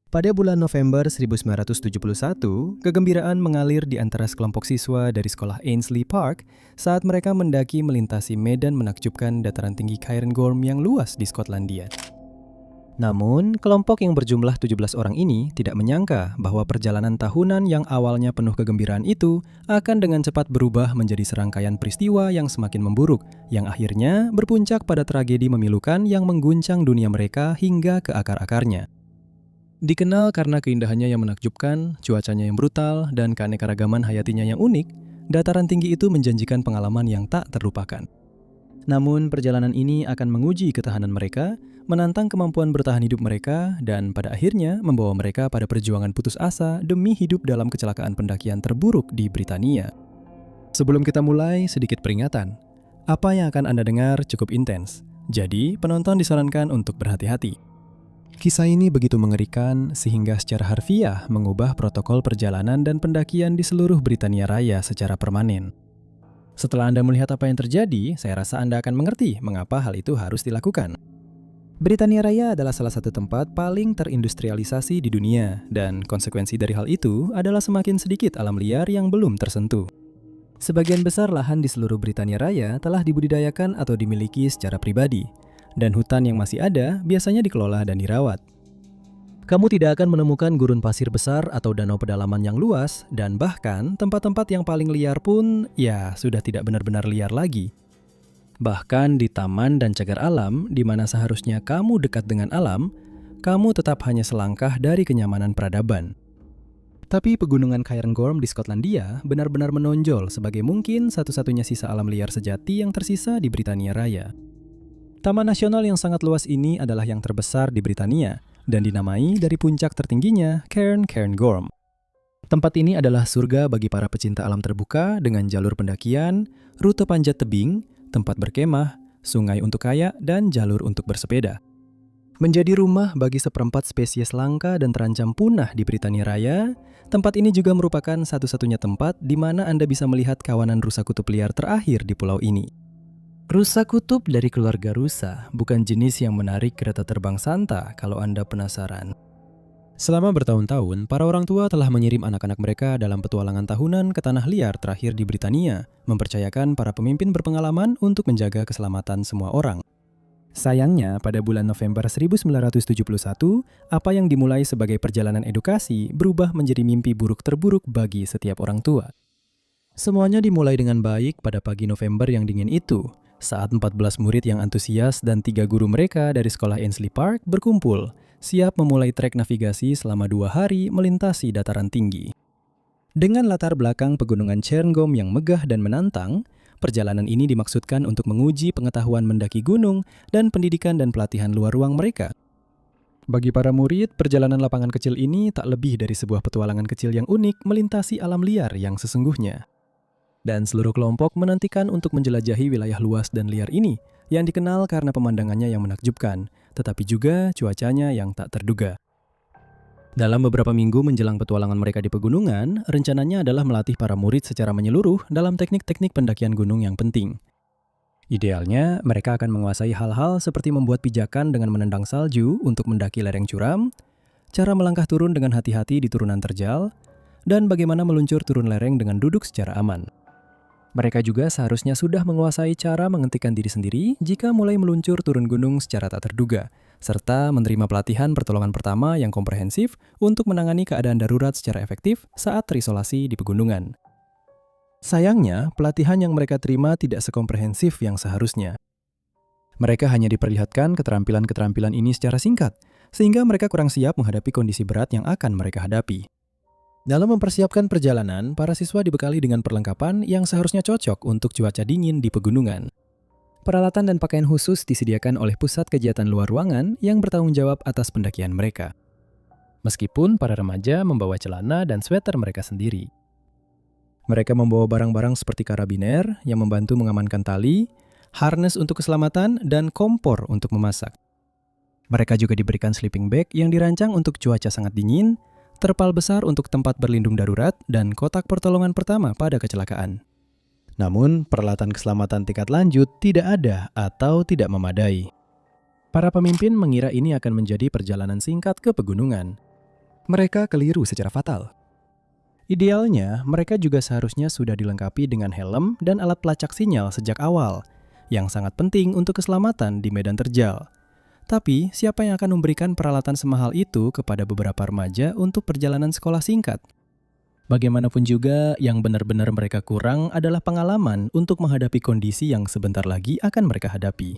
Pada bulan November 1971, kegembiraan mengalir di antara sekelompok siswa dari sekolah Ainsley Park saat mereka mendaki melintasi medan menakjubkan dataran tinggi Cairngorm yang luas di Skotlandia. Namun, kelompok yang berjumlah 17 orang ini tidak menyangka bahwa perjalanan tahunan yang awalnya penuh kegembiraan itu akan dengan cepat berubah menjadi serangkaian peristiwa yang semakin memburuk, yang akhirnya berpuncak pada tragedi memilukan yang mengguncang dunia mereka hingga ke akar-akarnya. Dikenal karena keindahannya yang menakjubkan, cuacanya yang brutal, dan keanekaragaman hayatinya yang unik, dataran tinggi itu menjanjikan pengalaman yang tak terlupakan. Namun, perjalanan ini akan menguji ketahanan mereka, menantang kemampuan bertahan hidup mereka, dan pada akhirnya membawa mereka pada perjuangan putus asa demi hidup dalam kecelakaan pendakian terburuk di Britania. Sebelum kita mulai, sedikit peringatan. Apa yang akan Anda dengar cukup intens, jadi penonton disarankan untuk berhati-hati. Kisah ini begitu mengerikan sehingga secara harfiah mengubah protokol perjalanan dan pendakian di seluruh Britania Raya secara permanen. Setelah Anda melihat apa yang terjadi, saya rasa Anda akan mengerti mengapa hal itu harus dilakukan. Britania Raya adalah salah satu tempat paling terindustrialisasi di dunia, dan konsekuensi dari hal itu adalah semakin sedikit alam liar yang belum tersentuh. Sebagian besar lahan di seluruh Britania Raya telah dibudidayakan atau dimiliki secara pribadi, dan hutan yang masih ada biasanya dikelola dan dirawat. Kamu tidak akan menemukan gurun pasir besar atau danau pedalaman yang luas, dan bahkan tempat-tempat yang paling liar pun ya sudah tidak benar-benar liar lagi. Bahkan di taman dan cagar alam, di mana seharusnya kamu dekat dengan alam, kamu tetap hanya selangkah dari kenyamanan peradaban. Tapi pegunungan Cairngorm di Skotlandia benar-benar menonjol sebagai mungkin satu-satunya sisa alam liar sejati yang tersisa di Britania Raya. Taman nasional yang sangat luas ini adalah yang terbesar di Britania dan dinamai dari puncak tertingginya Cairngorm. Tempat ini adalah surga bagi para pecinta alam terbuka dengan jalur pendakian, rute panjat tebing, tempat berkemah, sungai untuk kayak, dan jalur untuk bersepeda. Menjadi rumah bagi seperempat spesies langka dan terancam punah di Britania Raya, tempat ini juga merupakan satu-satunya tempat di mana Anda bisa melihat kawanan rusa kutub liar terakhir di pulau ini. Rusa kutub dari keluarga rusa bukan jenis yang menarik kereta terbang Santa kalau Anda penasaran. Selama bertahun-tahun, para orang tua telah mengirim anak-anak mereka dalam petualangan tahunan ke tanah liar terakhir di Britania, mempercayakan para pemimpin berpengalaman untuk menjaga keselamatan semua orang. Sayangnya, pada bulan November 1971, apa yang dimulai sebagai perjalanan edukasi berubah menjadi mimpi buruk terburuk bagi setiap orang tua. Semuanya dimulai dengan baik pada pagi November yang dingin itu, saat 14 murid yang antusias dan 3 guru mereka dari sekolah Ainsley Park berkumpul, siap memulai trek navigasi selama 2 hari melintasi dataran tinggi. Dengan latar belakang pegunungan Cairngorm yang megah dan menantang, perjalanan ini dimaksudkan untuk menguji pengetahuan mendaki gunung dan pendidikan dan pelatihan luar ruang mereka. Bagi para murid, perjalanan lapangan kecil ini tak lebih dari sebuah petualangan kecil yang unik melintasi alam liar yang sesungguhnya. Dan seluruh kelompok menantikan untuk menjelajahi wilayah luas dan liar ini, yang dikenal karena pemandangannya yang menakjubkan, tetapi juga cuacanya yang tak terduga. Dalam beberapa minggu menjelang petualangan mereka di pegunungan, rencananya adalah melatih para murid secara menyeluruh dalam teknik-teknik pendakian gunung yang penting. Idealnya, mereka akan menguasai hal-hal seperti membuat pijakan dengan menendang salju untuk mendaki lereng curam, cara melangkah turun dengan hati-hati di turunan terjal, dan bagaimana meluncur turun lereng dengan duduk secara aman. Mereka juga seharusnya sudah menguasai cara menghentikan diri sendiri jika mulai meluncur turun gunung secara tak terduga, serta menerima pelatihan pertolongan pertama yang komprehensif untuk menangani keadaan darurat secara efektif saat terisolasi di pegunungan. Sayangnya, pelatihan yang mereka terima tidak sekomprehensif yang seharusnya. Mereka hanya diperlihatkan keterampilan-keterampilan ini secara singkat, sehingga mereka kurang siap menghadapi kondisi berat yang akan mereka hadapi. Dalam mempersiapkan perjalanan, para siswa dibekali dengan perlengkapan yang seharusnya cocok untuk cuaca dingin di pegunungan. Peralatan dan pakaian khusus disediakan oleh pusat kegiatan luar ruangan yang bertanggung jawab atas pendakian mereka. Meskipun para remaja membawa celana dan sweater mereka sendiri. Mereka membawa barang-barang seperti karabiner yang membantu mengamankan tali, harness untuk keselamatan, dan kompor untuk memasak. Mereka juga diberikan sleeping bag yang dirancang untuk cuaca sangat dingin, terpal besar untuk tempat berlindung darurat, dan kotak pertolongan pertama pada kecelakaan. Namun, peralatan keselamatan tingkat lanjut tidak ada atau tidak memadai. Para pemimpin mengira ini akan menjadi perjalanan singkat ke pegunungan. mereka keliru secara fatal. Idealnya, mereka juga seharusnya sudah dilengkapi dengan helm dan alat pelacak sinyal sejak awal, yang sangat penting untuk keselamatan di medan terjal. Tapi, siapa yang akan memberikan peralatan semahal itu kepada beberapa remaja untuk perjalanan sekolah singkat? Bagaimanapun juga, yang benar-benar mereka kurang adalah pengalaman untuk menghadapi kondisi yang sebentar lagi akan mereka hadapi.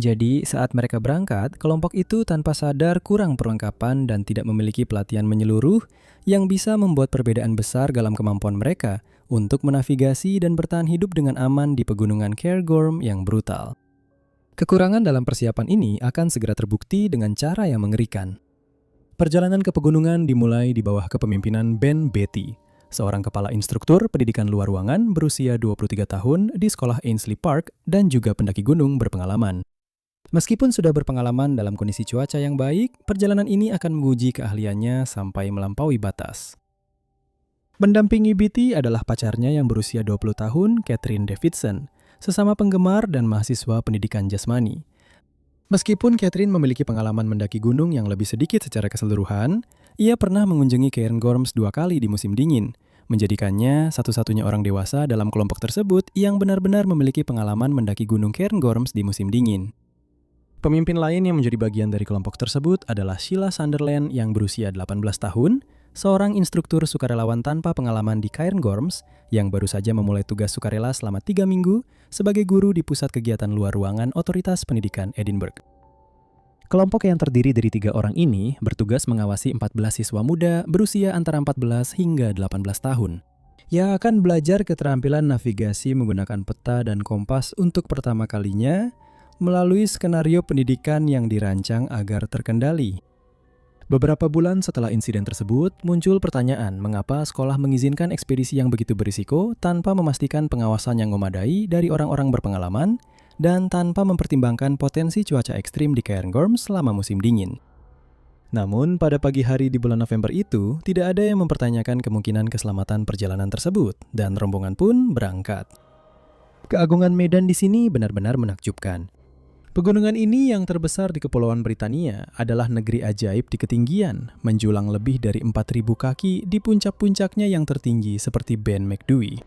Jadi, saat mereka berangkat, kelompok itu tanpa sadar kurang perlengkapan dan tidak memiliki pelatihan menyeluruh yang bisa membuat perbedaan besar dalam kemampuan mereka untuk menavigasi dan bertahan hidup dengan aman di pegunungan Cairngorm yang brutal. Kekurangan dalam persiapan ini akan segera terbukti dengan cara yang mengerikan. Perjalanan ke pegunungan dimulai di bawah kepemimpinan Ben Beatty, seorang kepala instruktur pendidikan luar ruangan berusia 23 tahun di sekolah Ainslie Park dan juga pendaki gunung berpengalaman. Meskipun sudah berpengalaman dalam kondisi cuaca yang baik, perjalanan ini akan menguji keahliannya sampai melampaui batas. Mendampingi Beatty adalah pacarnya yang berusia 20 tahun, Catherine Davidson, sesama penggemar dan mahasiswa pendidikan jasmani. Meskipun Catherine memiliki pengalaman mendaki gunung yang lebih sedikit secara keseluruhan, ia pernah mengunjungi Cairngorm 2 kali di musim dingin, menjadikannya satu-satunya orang dewasa dalam kelompok tersebut yang benar-benar memiliki pengalaman mendaki gunung Cairngorm di musim dingin. Pemimpin lain yang menjadi bagian dari kelompok tersebut adalah Sheila Sunderland yang berusia 18 tahun, seorang instruktur sukarelawan tanpa pengalaman di Cairngorm yang baru saja memulai tugas sukarela selama 3 minggu sebagai guru di Pusat Kegiatan Luar Ruangan Otoritas Pendidikan Edinburgh. Kelompok yang terdiri dari 3 orang ini bertugas mengawasi 14 siswa muda berusia antara 14 hingga 18 tahun, yang akan belajar keterampilan navigasi menggunakan peta dan kompas untuk pertama kalinya melalui skenario pendidikan yang dirancang agar terkendali. Beberapa bulan setelah insiden tersebut, muncul pertanyaan mengapa sekolah mengizinkan ekspedisi yang begitu berisiko tanpa memastikan pengawasan yang memadai dari orang-orang berpengalaman dan tanpa mempertimbangkan potensi cuaca ekstrim di Cairngorm selama musim dingin. Namun, pada pagi hari di bulan November itu, tidak ada yang mempertanyakan kemungkinan keselamatan perjalanan tersebut, dan rombongan pun berangkat. Keagungan medan di sini benar-benar menakjubkan. Pegunungan ini yang terbesar di Kepulauan Britania adalah negeri ajaib di ketinggian, menjulang lebih dari 4.000 kaki di puncak-puncaknya yang tertinggi seperti Ben Macdui.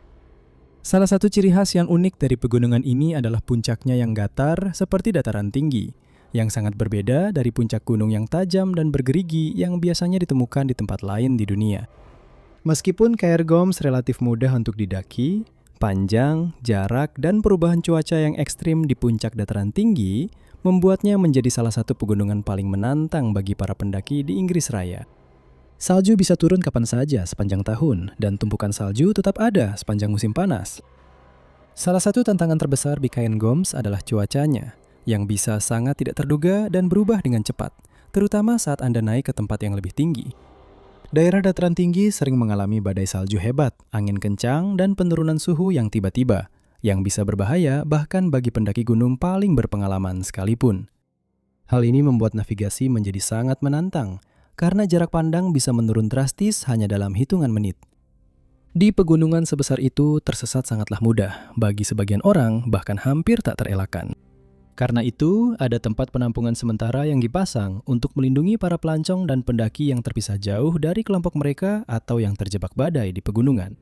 Salah satu ciri khas yang unik dari pegunungan ini adalah puncaknya yang datar seperti dataran tinggi, yang sangat berbeda dari puncak gunung yang tajam dan bergerigi yang biasanya ditemukan di tempat lain di dunia. Meskipun Cairngorm relatif mudah untuk didaki, panjang, jarak, dan perubahan cuaca yang ekstrim di puncak dataran tinggi membuatnya menjadi salah satu pegunungan paling menantang bagi para pendaki di Inggris Raya. Salju bisa turun kapan saja sepanjang tahun, dan tumpukan salju tetap ada sepanjang musim panas. Salah satu tantangan terbesar di Cairngorm adalah cuacanya, yang bisa sangat tidak terduga dan berubah dengan cepat, terutama saat Anda naik ke tempat yang lebih tinggi. Daerah dataran tinggi sering mengalami badai salju hebat, angin kencang, dan penurunan suhu yang tiba-tiba, yang bisa berbahaya bahkan bagi pendaki gunung paling berpengalaman sekalipun. Hal ini membuat navigasi menjadi sangat menantang, karena jarak pandang bisa menurun drastis hanya dalam hitungan menit. Di pegunungan sebesar itu, tersesat sangatlah mudah, bagi sebagian orang bahkan hampir tak terelakkan. Karena itu, ada tempat penampungan sementara yang dipasang untuk melindungi para pelancong dan pendaki yang terpisah jauh dari kelompok mereka atau yang terjebak badai di pegunungan.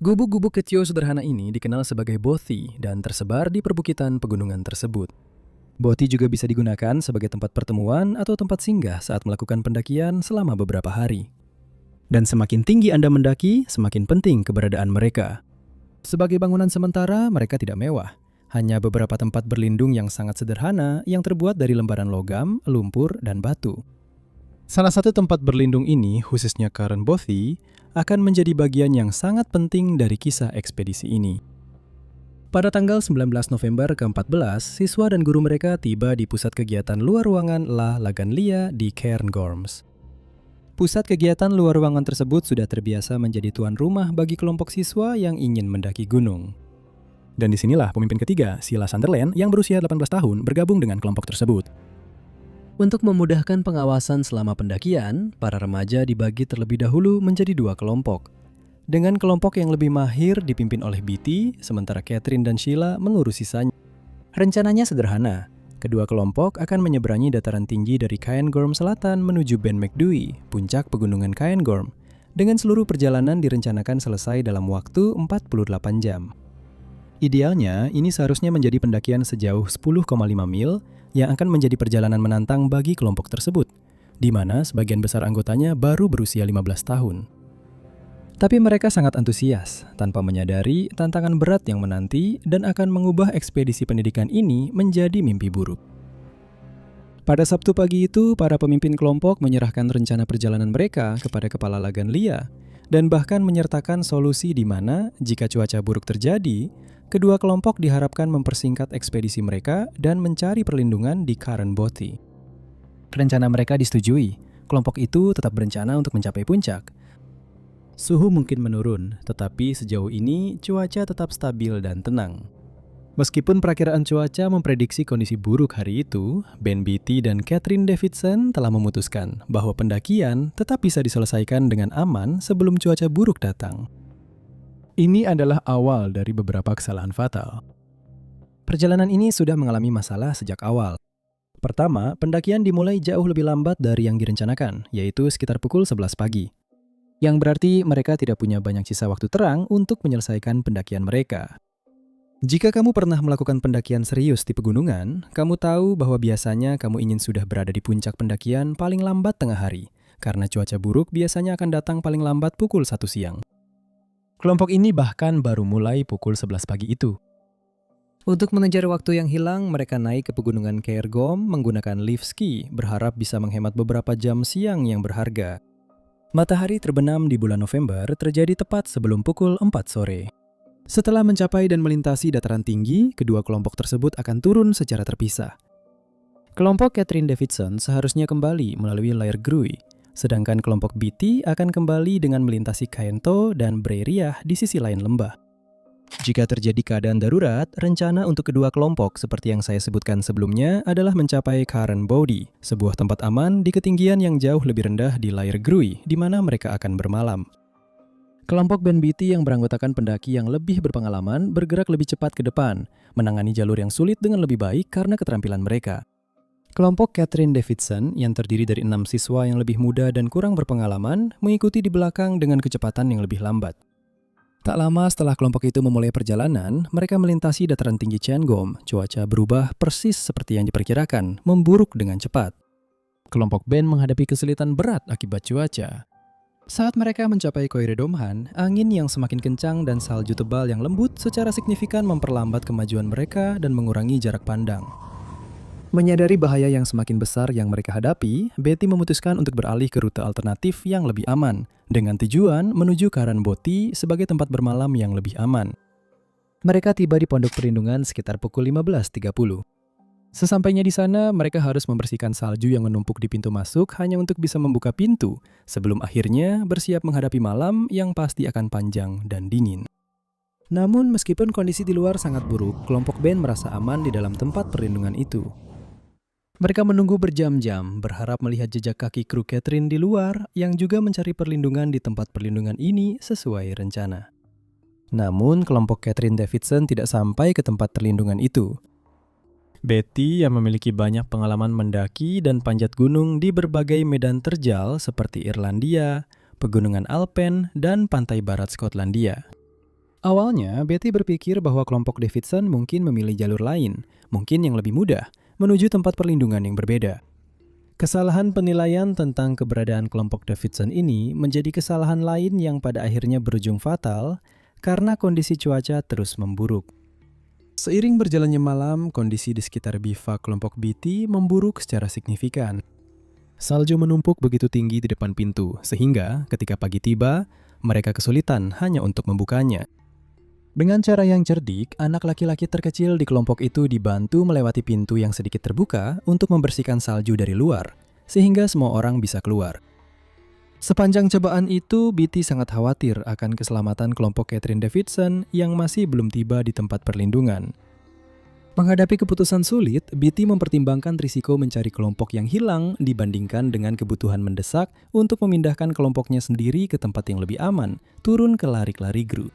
Gubuk-gubuk kecil sederhana ini dikenal sebagai bothy dan tersebar di perbukitan pegunungan tersebut. Bothy juga bisa digunakan sebagai tempat pertemuan atau tempat singgah saat melakukan pendakian selama beberapa hari. Dan semakin tinggi Anda mendaki, semakin penting keberadaan mereka. Sebagai bangunan sementara, mereka tidak mewah. Hanya beberapa tempat berlindung yang sangat sederhana yang terbuat dari lembaran logam, lumpur, dan batu. Salah satu tempat berlindung ini, khususnya Cairn Bothy, akan menjadi bagian yang sangat penting dari kisah ekspedisi ini. Pada tanggal 19 November ke-14, siswa dan guru mereka tiba di Pusat Kegiatan Luar Ruangan La Laganlia di Cairngorm. Pusat kegiatan luar ruangan tersebut sudah terbiasa menjadi tuan rumah bagi kelompok siswa yang ingin mendaki gunung. Dan disinilah pemimpin ketiga, Sheila Sunderland, yang berusia 18 tahun, bergabung dengan kelompok tersebut. Untuk memudahkan pengawasan selama pendakian, para remaja dibagi terlebih dahulu menjadi 2 kelompok. Dengan kelompok yang lebih mahir dipimpin oleh Beatty, sementara Catherine dan Sheila mengurus sisanya. Rencananya sederhana, Kedua kelompok akan menyeberangi dataran tinggi dari Cairngorm Selatan menuju Ben Macdui, puncak pegunungan Cairngorm, dengan seluruh perjalanan direncanakan selesai dalam waktu 48 jam. Idealnya, ini seharusnya menjadi pendakian sejauh 10,5 mil yang akan menjadi perjalanan menantang bagi kelompok tersebut, di mana sebagian besar anggotanya baru berusia 15 tahun. Tapi mereka sangat antusias, tanpa menyadari tantangan berat yang menanti dan akan mengubah ekspedisi pendidikan ini menjadi mimpi buruk. Pada Sabtu pagi itu, para pemimpin kelompok menyerahkan rencana perjalanan mereka kepada Kepala Lagan Lia, dan bahkan menyertakan solusi di mana, jika cuaca buruk terjadi, kedua kelompok diharapkan mempersingkat ekspedisi mereka dan mencari perlindungan di Karen Boti. Rencana mereka disetujui, kelompok itu tetap berencana untuk mencapai puncak. Suhu mungkin menurun, tetapi sejauh ini cuaca tetap stabil dan tenang. Meskipun perakiraan cuaca memprediksi kondisi buruk hari itu, Ben Beatty dan Catherine Davidson telah memutuskan bahwa pendakian tetap bisa diselesaikan dengan aman sebelum cuaca buruk datang. Ini adalah awal dari beberapa kesalahan fatal. Perjalanan ini sudah mengalami masalah sejak awal. Pertama, pendakian dimulai jauh lebih lambat dari yang direncanakan, yaitu sekitar pukul 11 pagi. Yang berarti mereka tidak punya banyak sisa waktu terang untuk menyelesaikan pendakian mereka. Jika kamu pernah melakukan pendakian serius di pegunungan, kamu tahu bahwa biasanya kamu ingin sudah berada di puncak pendakian paling lambat tengah hari, karena cuaca buruk biasanya akan datang paling lambat pukul 1 siang. Kelompok ini bahkan baru mulai pukul 11 pagi itu. Untuk mengejar waktu yang hilang, mereka naik ke pegunungan Cairngorm menggunakan lift ski, berharap bisa menghemat beberapa jam siang yang berharga. Matahari terbenam di bulan November terjadi tepat sebelum pukul 4 sore. Setelah mencapai dan melintasi dataran tinggi, kedua kelompok tersebut akan turun secara terpisah. Kelompok Catherine Davidson seharusnya kembali melalui Lair Grui, sedangkan kelompok Beatty akan kembali dengan melintasi Cairnto dan Breriah di sisi lain lembah. Jika terjadi keadaan darurat, rencana untuk kedua kelompok seperti yang saya sebutkan sebelumnya adalah mencapai Karen Bodi, sebuah tempat aman di ketinggian yang jauh lebih rendah di Lair Grui, di mana mereka akan bermalam. Kelompok Ben Beatty yang beranggotakan pendaki yang lebih berpengalaman bergerak lebih cepat ke depan, menangani jalur yang sulit dengan lebih baik karena keterampilan mereka. Kelompok Catherine Davidson yang terdiri dari 6 siswa yang lebih muda dan kurang berpengalaman mengikuti di belakang dengan kecepatan yang lebih lambat. Tak lama setelah kelompok itu memulai perjalanan, mereka melintasi dataran tinggi Cairngorm. Cuaca berubah persis seperti yang diperkirakan, memburuk dengan cepat. Kelompok Ben menghadapi kesulitan berat akibat cuaca. Saat mereka mencapai Koiredomhan, angin yang semakin kencang dan salju tebal yang lembut secara signifikan memperlambat kemajuan mereka dan mengurangi jarak pandang. Menyadari bahaya yang semakin besar yang mereka hadapi, Betty memutuskan untuk beralih ke rute alternatif yang lebih aman, dengan tujuan menuju Karen Boti sebagai tempat bermalam yang lebih aman. Mereka tiba di pondok perlindungan sekitar pukul 15.30. Sesampainya di sana, mereka harus membersihkan salju yang menumpuk di pintu masuk hanya untuk bisa membuka pintu, sebelum akhirnya bersiap menghadapi malam yang pasti akan panjang dan dingin. Namun, meskipun kondisi di luar sangat buruk, kelompok Ben merasa aman di dalam tempat perlindungan itu. Mereka menunggu berjam-jam, berharap melihat jejak kaki kru Catherine di luar yang juga mencari perlindungan di tempat perlindungan ini sesuai rencana. Namun, kelompok Catherine Davidson tidak sampai ke tempat perlindungan itu. Betty yang memiliki banyak pengalaman mendaki dan panjat gunung di berbagai medan terjal seperti Irlandia, pegunungan Alpen, dan pantai barat Skotlandia. Awalnya, Betty berpikir bahwa kelompok Davidson mungkin memilih jalur lain, mungkin yang lebih mudah, menuju tempat perlindungan yang berbeda. Kesalahan penilaian tentang keberadaan kelompok Davidson ini menjadi kesalahan lain yang pada akhirnya berujung fatal karena kondisi cuaca terus memburuk. Seiring berjalannya malam, kondisi di sekitar bivak kelompok Beatty memburuk secara signifikan. Salju menumpuk begitu tinggi di depan pintu, sehingga ketika pagi tiba, mereka kesulitan hanya untuk membukanya. Dengan cara yang cerdik, anak laki-laki terkecil di kelompok itu dibantu melewati pintu yang sedikit terbuka untuk membersihkan salju dari luar, sehingga semua orang bisa keluar. Sepanjang cobaan itu, Beatty sangat khawatir akan keselamatan kelompok Catherine Davidson yang masih belum tiba di tempat perlindungan. Menghadapi keputusan sulit, Beatty mempertimbangkan risiko mencari kelompok yang hilang dibandingkan dengan kebutuhan mendesak untuk memindahkan kelompoknya sendiri ke tempat yang lebih aman, turun ke Larik Gru.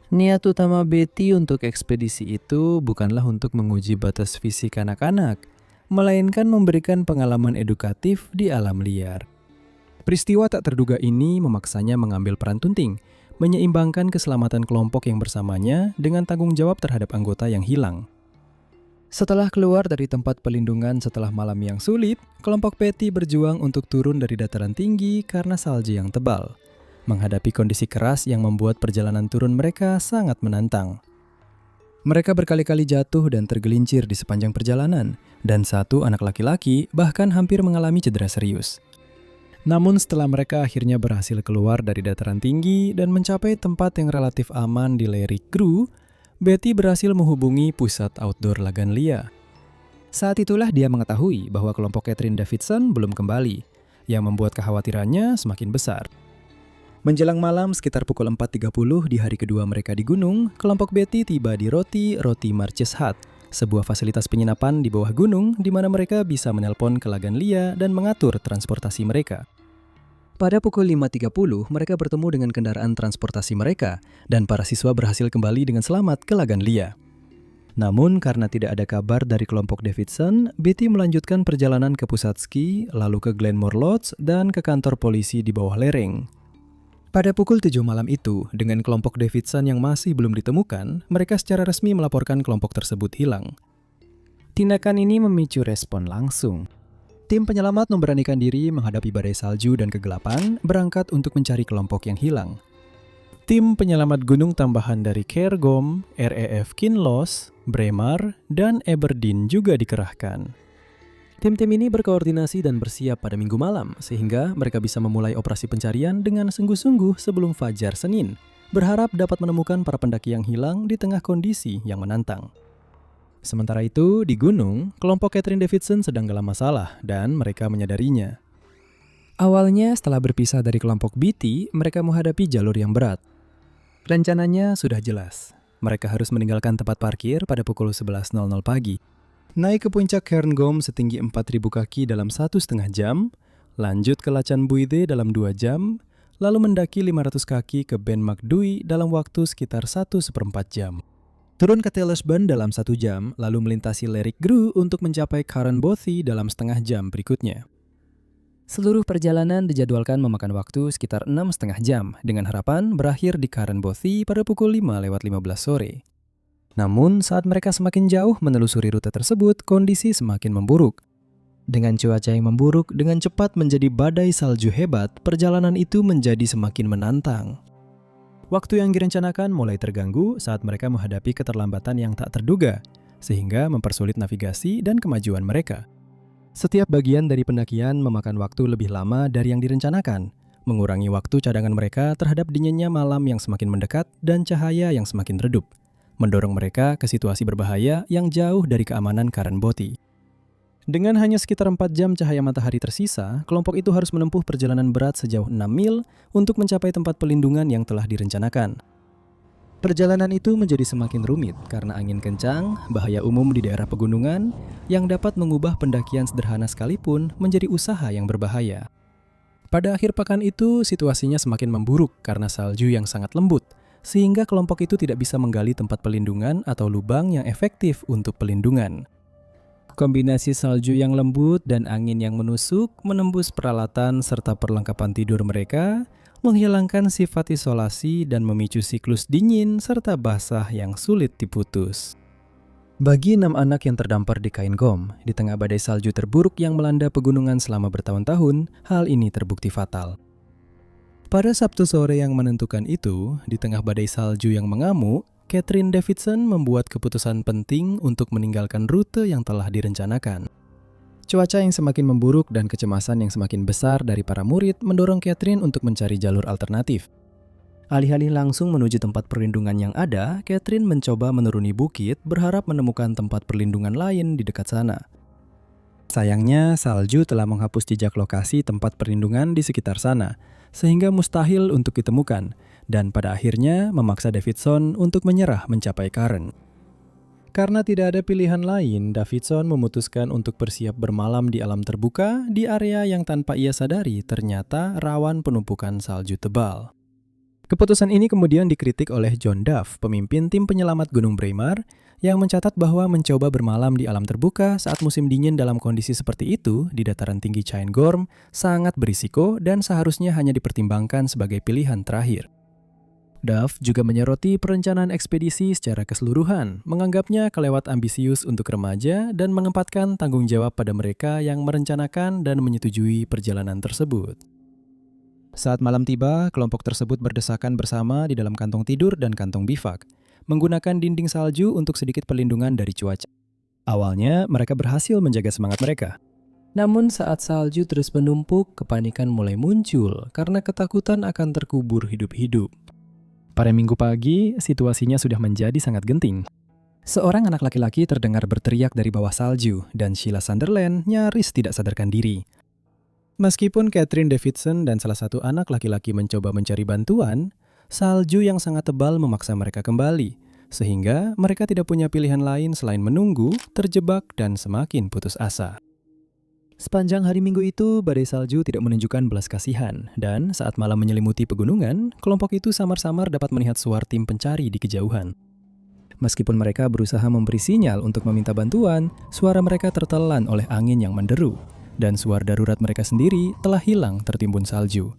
Niat utama Betty untuk ekspedisi itu bukanlah untuk menguji batas fisik anak-anak, melainkan memberikan pengalaman edukatif di alam liar. Peristiwa tak terduga ini memaksanya mengambil peran penting, menyeimbangkan keselamatan kelompok yang bersamanya dengan tanggung jawab terhadap anggota yang hilang. Setelah keluar dari tempat pelindungan setelah malam yang sulit, kelompok Betty berjuang untuk turun dari dataran tinggi karena salju yang tebal, menghadapi kondisi keras yang membuat perjalanan turun mereka sangat menantang. Mereka berkali-kali jatuh dan tergelincir di sepanjang perjalanan, dan satu anak laki-laki bahkan hampir mengalami cedera serius. Namun setelah mereka akhirnya berhasil keluar dari dataran tinggi dan mencapai tempat yang relatif aman di Lyric Grove, Betty berhasil menghubungi pusat outdoor Laganlia. Saat itulah dia mengetahui bahwa kelompok Catherine Davidson belum kembali, yang membuat kekhawatirannya semakin besar. Menjelang malam sekitar pukul 4.30 di hari kedua mereka di gunung, kelompok Betty tiba di Roti Marches Hut, sebuah fasilitas penginapan di bawah gunung di mana mereka bisa menelpon ke Laganlia dan mengatur transportasi mereka. Pada pukul 5.30, mereka bertemu dengan kendaraan transportasi mereka, dan para siswa berhasil kembali dengan selamat ke Laganlia. Namun, karena tidak ada kabar dari kelompok Davidson, Betty melanjutkan perjalanan ke pusat ski, lalu ke Glenmore Lodge, dan ke kantor polisi di bawah lereng. Pada pukul 7 malam itu, dengan kelompok Davidson yang masih belum ditemukan, mereka secara resmi melaporkan kelompok tersebut hilang. Tindakan ini memicu respon langsung. Tim penyelamat memberanikan diri menghadapi badai salju dan kegelapan, berangkat untuk mencari kelompok yang hilang. Tim penyelamat gunung tambahan dari Cairngorm, RAF Kinloss, Braemar, dan Aberdeen juga dikerahkan. Tim-tim ini berkoordinasi dan bersiap pada Minggu malam, sehingga mereka bisa memulai operasi pencarian dengan sungguh-sungguh sebelum fajar Senin, berharap dapat menemukan para pendaki yang hilang di tengah kondisi yang menantang. Sementara itu, di gunung, kelompok Catherine Davidson sedang dalam masalah dan mereka menyadarinya. Awalnya, setelah berpisah dari kelompok Betty, mereka menghadapi jalur yang berat. Rencananya sudah jelas. Mereka harus meninggalkan tempat parkir pada pukul 11.00 pagi. Naik ke puncak Cairngorm setinggi 4.000 kaki dalam 1,5 jam, lanjut ke Lacan Buide dalam 2 jam, lalu mendaki 500 kaki ke Ben Macdui dalam waktu sekitar 1/4 jam. Turun ke Tailesburn dalam 1 jam, lalu melintasi Lyric Grove untuk mencapai Carnbothy dalam setengah jam berikutnya. Seluruh perjalanan dijadwalkan memakan waktu sekitar 6,5 jam, dengan harapan berakhir di Carnbothy pada pukul 5:15 sore. Namun, saat mereka semakin jauh menelusuri rute tersebut, kondisi semakin memburuk. Dengan cuaca yang memburuk dengan cepat menjadi badai salju hebat, perjalanan itu menjadi semakin menantang. Waktu yang direncanakan mulai terganggu saat mereka menghadapi keterlambatan yang tak terduga, sehingga mempersulit navigasi dan kemajuan mereka. Setiap bagian dari pendakian memakan waktu lebih lama dari yang direncanakan, mengurangi waktu cadangan mereka terhadap dinginnya malam yang semakin mendekat dan cahaya yang semakin redup, mendorong mereka ke situasi berbahaya yang jauh dari keamanan Carnbothy. Dengan hanya sekitar 4 jam cahaya matahari tersisa, kelompok itu harus menempuh perjalanan berat sejauh 6 mil untuk mencapai tempat pelindungan yang telah direncanakan. Perjalanan itu menjadi semakin rumit karena angin kencang, bahaya umum di daerah pegunungan, yang dapat mengubah pendakian sederhana sekalipun menjadi usaha yang berbahaya. Pada akhir pekan itu, situasinya semakin memburuk karena salju yang sangat lembut, sehingga kelompok itu tidak bisa menggali tempat pelindungan atau lubang yang efektif untuk pelindungan. Kombinasi salju yang lembut dan angin yang menusuk menembus peralatan serta perlengkapan tidur mereka, menghilangkan sifat isolasi dan memicu siklus dingin serta basah yang sulit diputus. Bagi 6 anak yang terdampar di Cairngorm, di tengah badai salju terburuk yang melanda pegunungan selama bertahun-tahun, hal ini terbukti fatal. Pada Sabtu sore yang menentukan itu, di tengah badai salju yang mengamuk, Catherine Davidson membuat keputusan penting untuk meninggalkan rute yang telah direncanakan. Cuaca yang semakin memburuk dan kecemasan yang semakin besar dari para murid mendorong Catherine untuk mencari jalur alternatif. Alih-alih langsung menuju tempat perlindungan yang ada, Catherine mencoba menuruni bukit berharap menemukan tempat perlindungan lain di dekat sana. Sayangnya, salju telah menghapus jejak lokasi tempat perlindungan di sekitar sana, sehingga mustahil untuk ditemukan, dan pada akhirnya memaksa Davidson untuk menyerah mencapai Cairn. Karena tidak ada pilihan lain, Davidson memutuskan untuk bersiap bermalam di alam terbuka di area yang tanpa ia sadari ternyata rawan penumpukan salju tebal. Keputusan ini kemudian dikritik oleh John Duff, pemimpin tim penyelamat Gunung Braemar, yang mencatat bahwa mencoba bermalam di alam terbuka saat musim dingin dalam kondisi seperti itu di dataran tinggi Cairngorm sangat berisiko dan seharusnya hanya dipertimbangkan sebagai pilihan terakhir. Duff juga menyoroti perencanaan ekspedisi secara keseluruhan, menganggapnya kelewat ambisius untuk remaja dan menempatkan tanggung jawab pada mereka yang merencanakan dan menyetujui perjalanan tersebut. Saat malam tiba, kelompok tersebut berdesakan bersama di dalam kantong tidur dan kantong bivak, menggunakan dinding salju untuk sedikit perlindungan dari cuaca. Awalnya, mereka berhasil menjaga semangat mereka. Namun saat salju terus menumpuk, kepanikan mulai muncul karena ketakutan akan terkubur hidup-hidup. Pada Minggu pagi, situasinya sudah menjadi sangat genting. Seorang anak laki-laki terdengar berteriak dari bawah salju, dan Sheila Sunderland nyaris tidak sadarkan diri. Meskipun Catherine Davidson dan salah satu anak laki-laki mencoba mencari bantuan, salju yang sangat tebal memaksa mereka kembali, sehingga mereka tidak punya pilihan lain selain menunggu, terjebak, dan semakin putus asa. Sepanjang hari Minggu itu, badai salju tidak menunjukkan belas kasihan, dan saat malam menyelimuti pegunungan, kelompok itu samar-samar dapat melihat suara tim pencari di kejauhan. Meskipun mereka berusaha memberi sinyal untuk meminta bantuan, suara mereka tertelan oleh angin yang menderu, dan suara darurat mereka sendiri telah hilang tertimbun salju.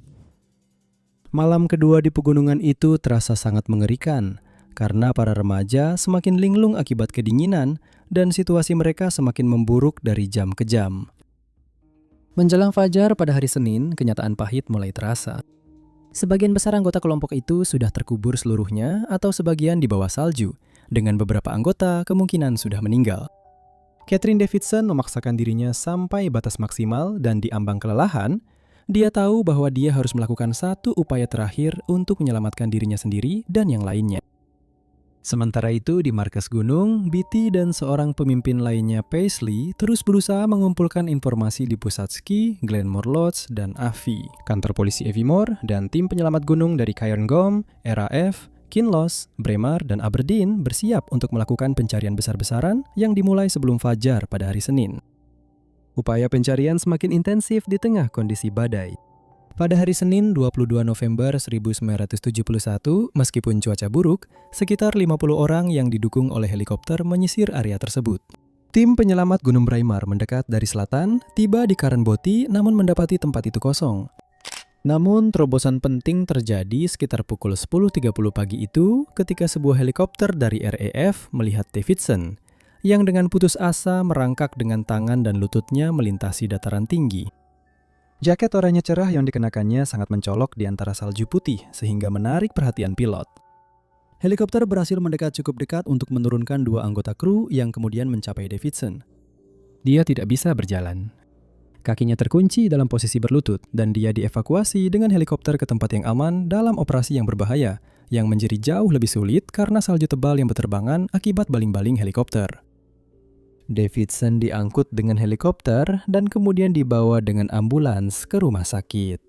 Malam kedua di pegunungan itu terasa sangat mengerikan, karena para remaja semakin linglung akibat kedinginan dan situasi mereka semakin memburuk dari jam ke jam. Menjelang fajar pada hari Senin, kenyataan pahit mulai terasa. Sebagian besar anggota kelompok itu sudah terkubur seluruhnya atau sebagian di bawah salju, dengan beberapa anggota kemungkinan sudah meninggal. Catherine Davidson memaksakan dirinya sampai batas maksimal dan di ambang kelelahan, dia tahu bahwa dia harus melakukan satu upaya terakhir untuk menyelamatkan dirinya sendiri dan yang lainnya. Sementara itu di markas gunung, Beatty dan seorang pemimpin lainnya Paisley terus berusaha mengumpulkan informasi di pusat ski, Glenmore Lodge, dan AFI, kantor polisi Aviemore, dan tim penyelamat gunung dari Cairngorm, RAF, Kinloss, Braemar, dan Aberdeen bersiap untuk melakukan pencarian besar-besaran yang dimulai sebelum fajar pada hari Senin. Upaya pencarian semakin intensif di tengah kondisi badai. Pada hari Senin 22 November 1971, meskipun cuaca buruk, sekitar 50 orang yang didukung oleh helikopter menyisir area tersebut. Tim penyelamat Gunung Braemar mendekat dari selatan, tiba di Carnbotty namun mendapati tempat itu kosong. Namun terobosan penting terjadi sekitar pukul 10.30 pagi itu ketika sebuah helikopter dari RAF melihat Davidson, yang dengan putus asa merangkak dengan tangan dan lututnya melintasi dataran tinggi. Jaket oranye cerah yang dikenakannya sangat mencolok di antara salju putih sehingga menarik perhatian pilot. Helikopter berhasil mendekat cukup dekat untuk menurunkan dua anggota kru yang kemudian mencapai Davidson. Dia tidak bisa berjalan. Kakinya terkunci dalam posisi berlutut dan dia dievakuasi dengan helikopter ke tempat yang aman dalam operasi yang berbahaya yang menjadi jauh lebih sulit karena salju tebal yang berterbangan akibat baling-baling helikopter. Davidson diangkut dengan helikopter dan kemudian dibawa dengan ambulans ke rumah sakit.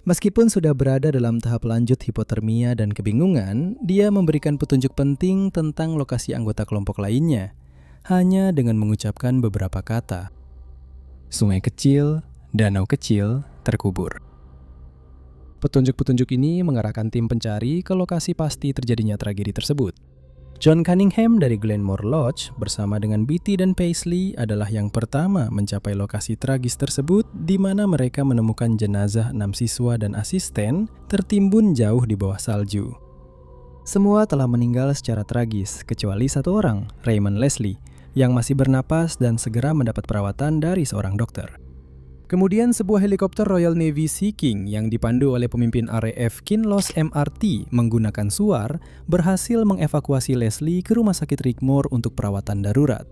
Meskipun sudah berada dalam tahap lanjut hipotermia dan kebingungan, dia memberikan petunjuk penting tentang lokasi anggota kelompok lainnya, hanya dengan mengucapkan beberapa kata. Sungai kecil, danau kecil, terkubur. Petunjuk-petunjuk ini mengarahkan tim pencari ke lokasi pasti terjadinya tragedi tersebut. John Cunningham dari Glenmore Lodge bersama dengan Beatty dan Paisley adalah yang pertama mencapai lokasi tragis tersebut di mana mereka menemukan jenazah 6 siswa dan asisten tertimbun jauh di bawah salju. Semua telah meninggal secara tragis kecuali satu orang, Raymond Leslie, yang masih bernapas dan segera mendapat perawatan dari seorang dokter. Kemudian sebuah helikopter Royal Navy Sea King yang dipandu oleh pemimpin RAF Kinloss MRT menggunakan suar berhasil mengevakuasi Leslie ke rumah sakit Rigmore untuk perawatan darurat.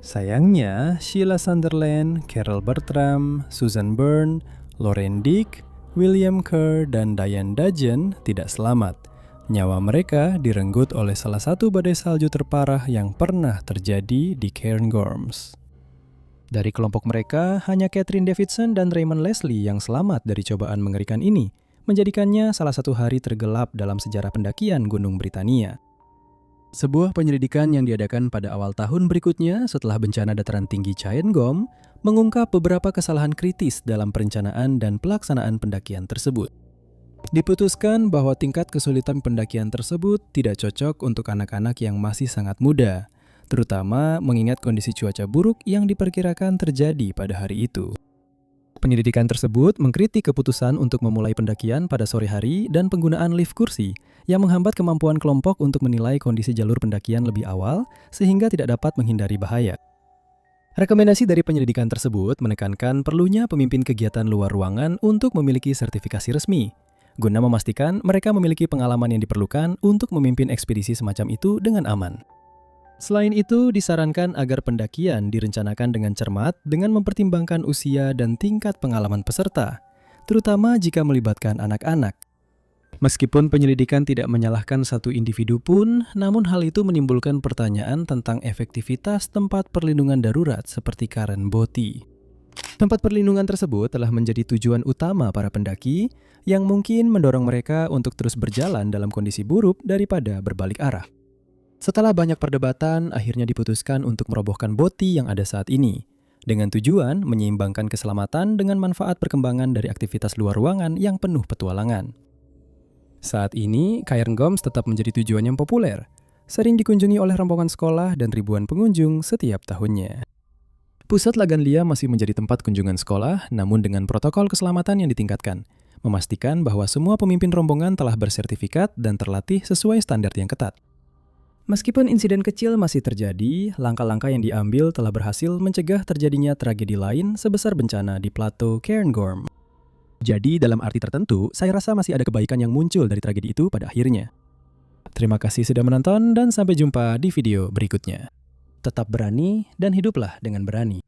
Sayangnya, Sheila Sunderland, Carol Bertram, Susan Byrne, Lauren Dick, William Kerr, dan Diane Dudgeon tidak selamat. Nyawa mereka direnggut oleh salah satu badai salju terparah yang pernah terjadi di Cairngorms. Dari kelompok mereka, hanya Catherine Davidson dan Raymond Leslie yang selamat dari cobaan mengerikan ini, menjadikannya salah satu hari tergelap dalam sejarah pendakian Gunung Britania. Sebuah penyelidikan yang diadakan pada awal tahun berikutnya setelah bencana dataran tinggi Cairngorm mengungkap beberapa kesalahan kritis dalam perencanaan dan pelaksanaan pendakian tersebut. Diputuskan bahwa tingkat kesulitan pendakian tersebut tidak cocok untuk anak-anak yang masih sangat muda, terutama mengingat kondisi cuaca buruk yang diperkirakan terjadi pada hari itu. Penyelidikan tersebut mengkritik keputusan untuk memulai pendakian pada sore hari dan penggunaan lift kursi yang menghambat kemampuan kelompok untuk menilai kondisi jalur pendakian lebih awal sehingga tidak dapat menghindari bahaya. Rekomendasi dari penyelidikan tersebut menekankan perlunya pemimpin kegiatan luar ruangan untuk memiliki sertifikasi resmi, guna memastikan mereka memiliki pengalaman yang diperlukan untuk memimpin ekspedisi semacam itu dengan aman. Selain itu, disarankan agar pendakian direncanakan dengan cermat dengan mempertimbangkan usia dan tingkat pengalaman peserta, terutama jika melibatkan anak-anak. Meskipun penyelidikan tidak menyalahkan satu individu pun, namun hal itu menimbulkan pertanyaan tentang efektivitas tempat perlindungan darurat seperti Karen Botti. Tempat perlindungan tersebut telah menjadi tujuan utama para pendaki yang mungkin mendorong mereka untuk terus berjalan dalam kondisi buruk daripada berbalik arah. Setelah banyak perdebatan, akhirnya diputuskan untuk merobohkan Botti yang ada saat ini, dengan tujuan menyeimbangkan keselamatan dengan manfaat perkembangan dari aktivitas luar ruangan yang penuh petualangan. Saat ini, Cairngorms tetap menjadi tujuan yang populer, sering dikunjungi oleh rombongan sekolah dan ribuan pengunjung setiap tahunnya. Pusat Laganlia masih menjadi tempat kunjungan sekolah, namun dengan protokol keselamatan yang ditingkatkan, memastikan bahwa semua pemimpin rombongan telah bersertifikat dan terlatih sesuai standar yang ketat. Meskipun insiden kecil masih terjadi, langkah-langkah yang diambil telah berhasil mencegah terjadinya tragedi lain sebesar bencana di Plato Cairngorm. Jadi, dalam arti tertentu, saya rasa masih ada kebaikan yang muncul dari tragedi itu pada akhirnya. Terima kasih sudah menonton dan sampai jumpa di video berikutnya. Tetap berani dan hiduplah dengan berani.